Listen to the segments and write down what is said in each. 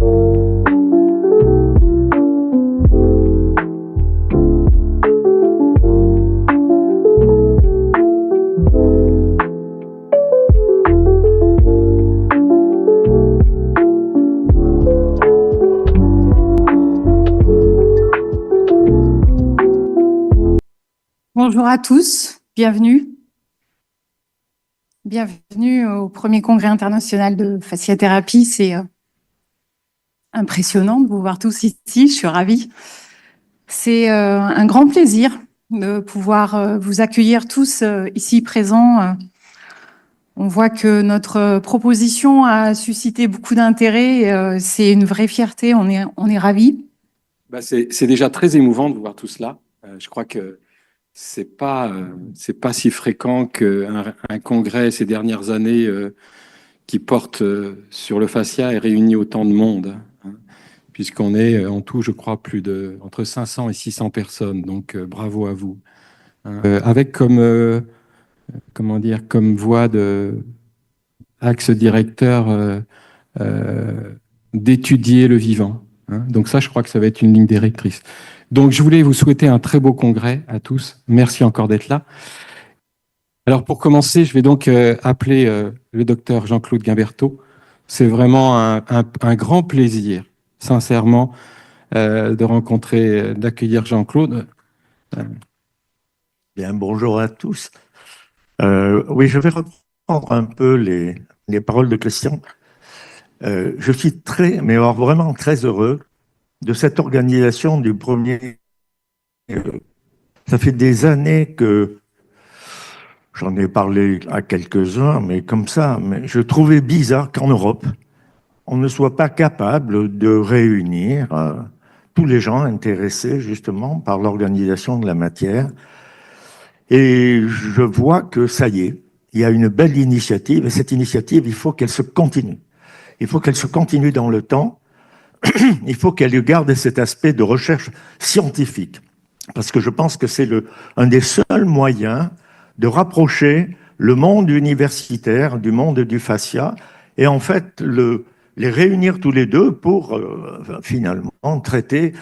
Bonjour à tous, bienvenue. Bienvenue au premier congrès international de fasciathérapie. C'est impressionnant de vous voir tous ici, je suis ravie. C'est un grand plaisir de pouvoir vous accueillir tous ici présents. On voit que notre proposition a suscité beaucoup d'intérêt. C'est une vraie fierté, on est ravis. C'est déjà très émouvant de vous voir tous là. Je crois que c'est pas si fréquent qu'un congrès ces dernières années qui porte sur le fascia ait réuni autant de monde, hein, puisqu'on est en tout, je crois, entre 500 et 600 personnes. Donc bravo à vous. Avec comme voie de axe directeur d'étudier le vivant. Hein. Donc ça, je crois que ça va être une ligne directrice. Donc, je voulais vous souhaiter un très beau congrès à tous. Merci encore d'être là. Alors, pour commencer, je vais donc appeler le docteur Jean-Claude Guimberteau. C'est vraiment un grand plaisir, sincèrement, d'accueillir Jean-Claude. Bien, bonjour à tous. Oui, je vais reprendre un peu les paroles de Christian. Je suis mais alors vraiment très heureux de cette organisation du premier. Ça fait des années que j'en ai parlé à quelques-uns, mais comme ça, mais je trouvais bizarre qu'en Europe, on ne soit pas capable de réunir tous les gens intéressés justement par l'organisation de la matière. Et je vois que ça y est, il y a une belle initiative, et cette initiative, il faut qu'elle se continue. Il faut qu'elle se continue dans le temps. Il faut qu'elle garde cet aspect de recherche scientifique, parce que je pense que c'est un des seuls moyens de rapprocher le monde universitaire du monde du fascia, et en fait les réunir tous les deux pour finalement traiter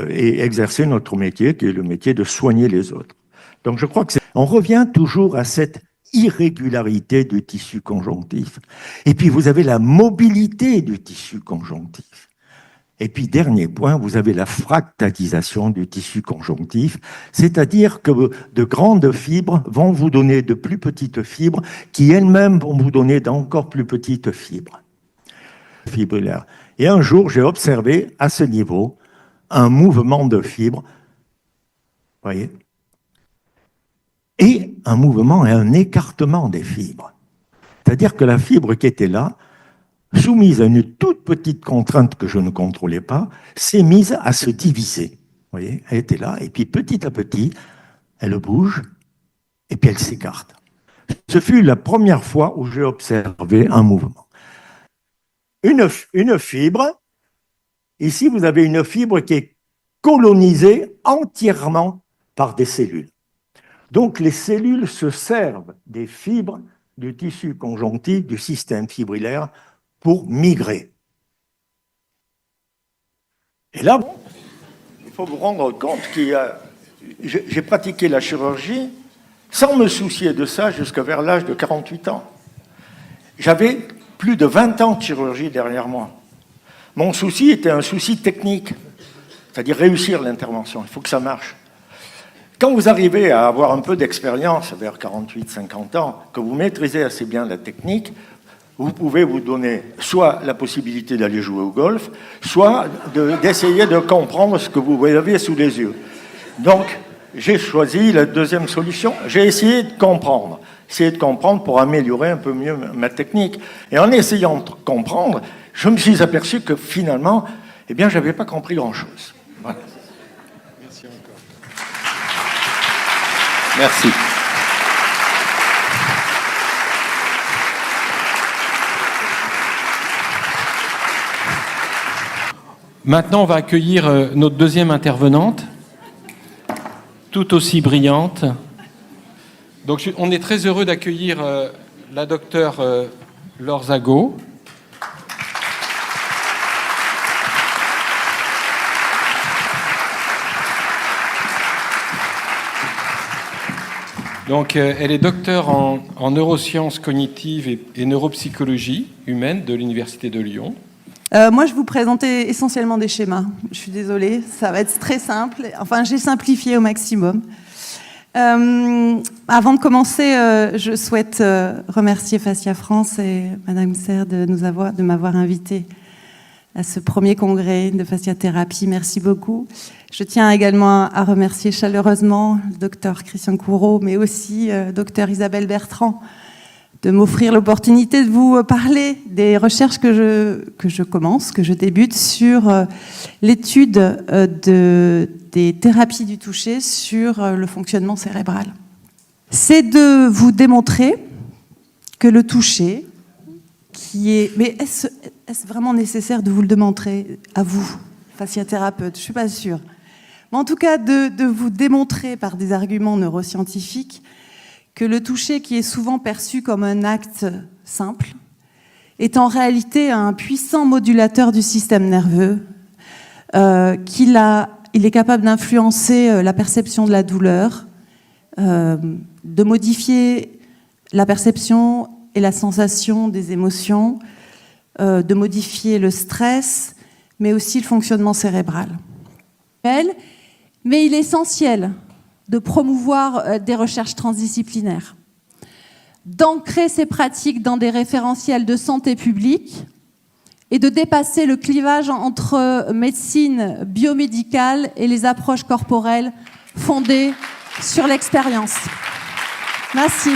et exercer notre métier, qui est le métier de soigner les autres. Donc je crois que on revient toujours à cette irrégularité du tissu conjonctif. Et puis vous avez la mobilité du tissu conjonctif. Et puis, dernier point, vous avez la fractalisation du tissu conjonctif, c'est-à-dire que de grandes fibres vont vous donner de plus petites fibres qui elles-mêmes vont vous donner d'encore plus petites fibres fibrillaires. Et un jour, j'ai observé à ce niveau un mouvement de fibres, voyez, et un mouvement et un écartement des fibres. C'est-à-dire que la fibre qui était là, soumise à une toute petite contrainte que je ne contrôlais pas, s'est mise à se diviser. Vous voyez, elle était là, et puis petit à petit, elle bouge, et puis elle s'écarte. Ce fut la première fois où j'ai observé un mouvement. Une fibre, ici vous avez une fibre qui est colonisée entièrement par des cellules. Donc les cellules se servent des fibres du tissu conjonctif, du système fibrillaire, pour migrer. Et là, il faut vous rendre compte que j'ai pratiqué la chirurgie sans me soucier de ça jusqu'à vers l'âge de 48 ans. J'avais plus de 20 ans de chirurgie derrière moi. Mon souci était un souci technique, c'est-à-dire réussir l'intervention, il faut que ça marche. Quand vous arrivez à avoir un peu d'expérience, vers 48-50 ans, que vous maîtrisez assez bien la technique, vous pouvez vous donner soit la possibilité d'aller jouer au golf, soit d'essayer de comprendre ce que vous avez sous les yeux. Donc, j'ai choisi la deuxième solution. J'ai essayé de comprendre pour améliorer un peu mieux ma technique. Et en essayant de comprendre, je me suis aperçu que finalement, eh bien, je n'avais pas compris grand-chose. Voilà. Merci encore. Merci. Maintenant, on va accueillir notre deuxième intervenante, tout aussi brillante. Donc, on est très heureux d'accueillir la docteure Laure Zago. Donc, elle est docteure en neurosciences cognitives et neuropsychologie humaine de l'Université de Lyon. Moi, je vais vous présenter essentiellement des schémas. Je suis désolée, ça va être très simple. Enfin, j'ai simplifié au maximum. Avant de commencer, je souhaite remercier Fascia France et Madame Serre de m'avoir invité à ce premier congrès de fasciathérapie. Merci beaucoup. Je tiens également à remercier chaleureusement le docteur Christian Coureau, mais aussi docteur Isabelle Bertrand, de m'offrir l'opportunité de vous parler des recherches que je débute sur l'étude des thérapies du toucher sur le fonctionnement cérébral. C'est de vous démontrer que le toucher, mais est-ce vraiment nécessaire de vous le démontrer à vous, fasciathérapeute? Je ne suis pas sûre. Mais en tout cas, de vous démontrer par des arguments neuroscientifiques que le toucher, qui est souvent perçu comme un acte simple, est en réalité un puissant modulateur du système nerveux, il est capable d'influencer la perception de la douleur, de modifier la perception et la sensation des émotions, de modifier le stress, mais aussi le fonctionnement cérébral. Mais il est essentiel de promouvoir des recherches transdisciplinaires, d'ancrer ces pratiques dans des référentiels de santé publique et de dépasser le clivage entre médecine biomédicale et les approches corporelles fondées sur l'expérience. Merci.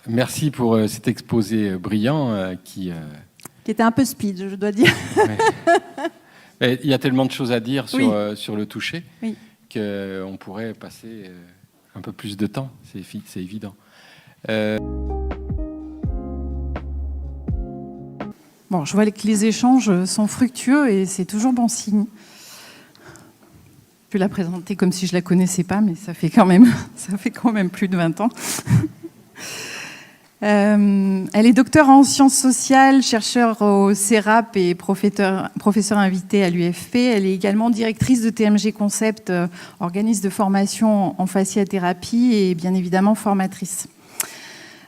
Merci pour cet exposé brillant qui était un peu speed, je dois dire. Ouais. Il y a tellement de choses à dire sur, oui. Sur le toucher qu'on pourrait passer un peu plus de temps, c'est évident. Bon, je vois que les échanges sont fructueux et c'est toujours bon signe. Je vais la présenter comme si je la connaissais pas, mais ça fait quand même plus de 20 ans. Elle est docteure en sciences sociales, chercheure au CERAP et professeur invité à l'UFP. Elle est également directrice de TMG Concept, organisme de formation en fasciathérapie, et bien évidemment formatrice.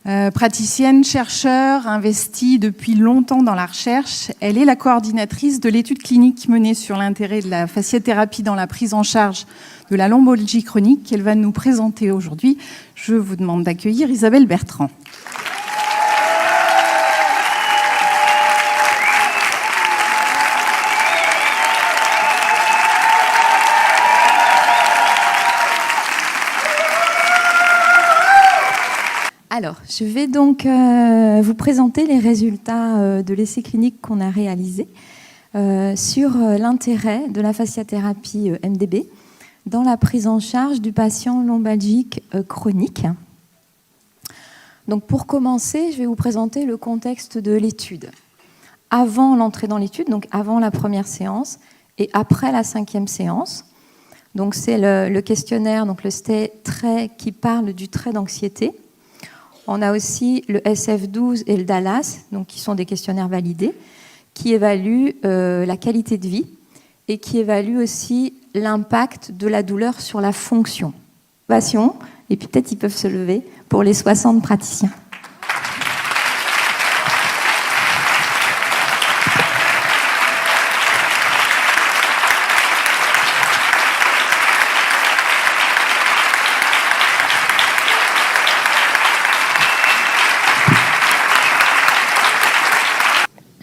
Praticienne, chercheur, investie depuis longtemps dans la recherche, elle est la coordinatrice de l'étude clinique menée sur l'intérêt de la fasciathérapie dans la prise en charge de la lombalgie chronique qu'elle va nous présenter aujourd'hui. Je vous demande d'accueillir Isabelle Bertrand. Alors, je vais donc vous présenter les résultats de l'essai clinique qu'on a réalisé sur l'intérêt de la fasciathérapie MDB dans la prise en charge du patient lombalgique chronique. Donc, pour commencer, je vais vous présenter le contexte de l'étude. Avant l'entrée dans l'étude, donc avant la première séance et après la 5e séance. Donc, c'est le questionnaire, donc le trait qui parle du trait d'anxiété. On a aussi le SF12 et le DALAS, donc qui sont des questionnaires validés, qui évaluent la qualité de vie et qui évaluent aussi l'impact de la douleur sur la fonction. Et puis peut-être ils peuvent se lever pour les 60 praticiens.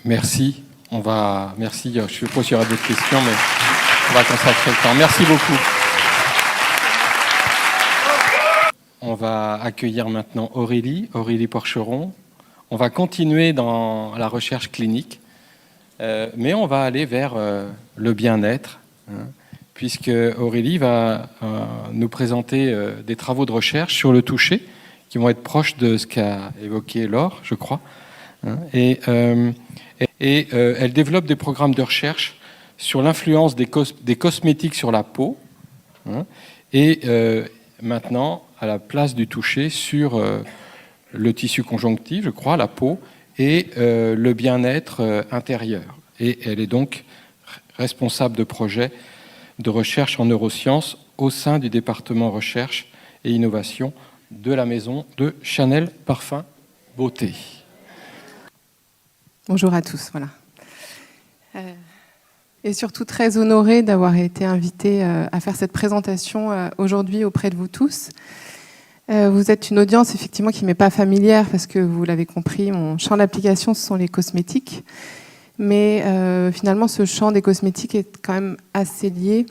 Merci. Merci. Je ne sais pas s'il y aura d'autres questions, mais on va consacrer le temps. Merci beaucoup. On va accueillir maintenant Aurélie Porcheron. On va continuer dans la recherche clinique, mais on va aller vers le bien-être, puisque Aurélie va nous présenter des travaux de recherche sur le toucher, qui vont être proches de ce qu'a évoqué Laure, je crois. Et elle développe des programmes de recherche sur l'influence des cosmétiques sur la peau, et maintenant à la place du toucher sur le tissu conjonctif, je crois, la peau, et le bien-être intérieur. Et elle est donc responsable de projet de recherche en neurosciences au sein du département recherche et innovation de la maison de Chanel Parfum Beauté. Bonjour à tous. Voilà. Et surtout très honorée d'avoir été invitée à faire cette présentation aujourd'hui auprès de vous tous. Vous êtes une audience effectivement qui ne m'est pas familière parce que vous l'avez compris, mon champ d'application ce sont les cosmétiques. Mais finalement ce champ des cosmétiques est quand même assez lié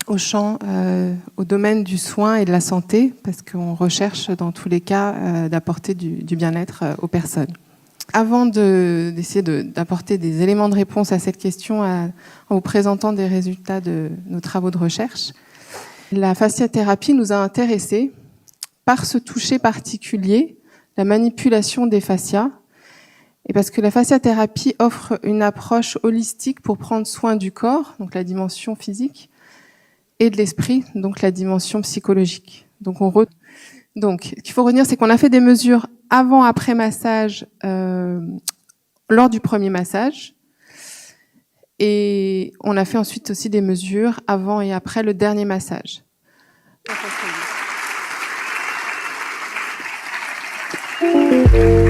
au domaine du soin et de la santé parce qu'on recherche dans tous les cas d'apporter du bien-être aux personnes. Avant d'essayer d'apporter des éléments de réponse à cette question en vous présentant des résultats de nos travaux de recherche, la fasciathérapie nous a intéressés par ce toucher particulier, la manipulation des fascias, et parce que la fasciathérapie offre une approche holistique pour prendre soin du corps, donc la dimension physique, et de l'esprit, donc la dimension psychologique. Donc, ce qu'il faut retenir, c'est qu'on a fait des mesures avant-après massage lors du premier massage, et on a fait ensuite aussi des mesures avant et après le dernier massage. Donc,